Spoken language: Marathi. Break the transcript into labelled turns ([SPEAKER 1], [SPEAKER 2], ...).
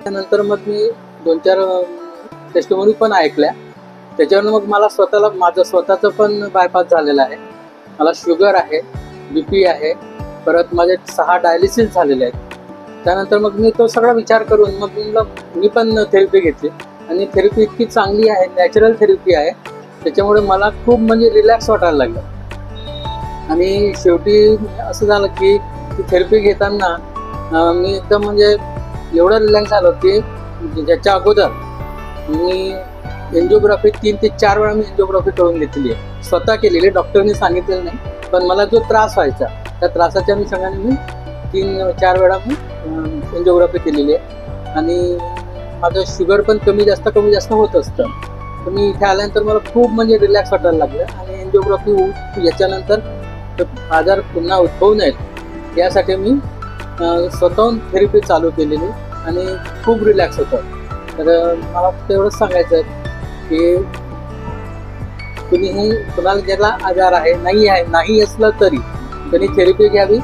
[SPEAKER 1] त्यानंतर मग मी 2-4 टेस्टिमोनी पण ऐकल्या. त्याच्यावरून मग मला स्वतःला माझं स्वतःचं पण बायपास झालेलं आहे. मला शुगर आहे, BP आहे, परत माझे 6 डायलिसिस झालेले आहेत. त्यानंतर मग मी तो सगळा विचार करून मग मी पण थेरपी घेतली आणि थेरपी इतकी चांगली आहे, नॅचरल थेरपी आहे. त्याच्यामुळे मला खूप म्हणजे रिलॅक्स वाटायला लागलं. आणि शेवटी असं झालं की ती थेरपी घेताना मी एकदम म्हणजे एवढं रिलॅक्स झालो की ज्याच्या अगोदर मी एन्जिओग्राफी 3 ते 4 वेळा मी एन्जिओग्राफी करून घेतली आहे. स्वतः केलेली, डॉक्टरने सांगितलेलं नाही. पण मला जो त्रास व्हायचा त्या त्रासाच्या अनुषंगाने मी 3-4 वेळा मी एन्जिओग्राफी केलेली आहे. आणि माझं शुगर पण कमी जास्त होत असतं. तर मी इथे आल्यानंतर मला खूप म्हणजे रिलॅक्स वाटायला लागलं. आणि एन्जिओग्राफी याच्यानंतर आजार पुन्हा उद्भवू नयेत यासाठी मी स्वतःहून थेरपी चालू केलेली आणि खूप रिलॅक्स होतं. तर मला तेवढंच सांगायचं आहे की कुणाला ज्याला आजार आहे नाही असलं तरी त्यांनी थेरपी घ्यावी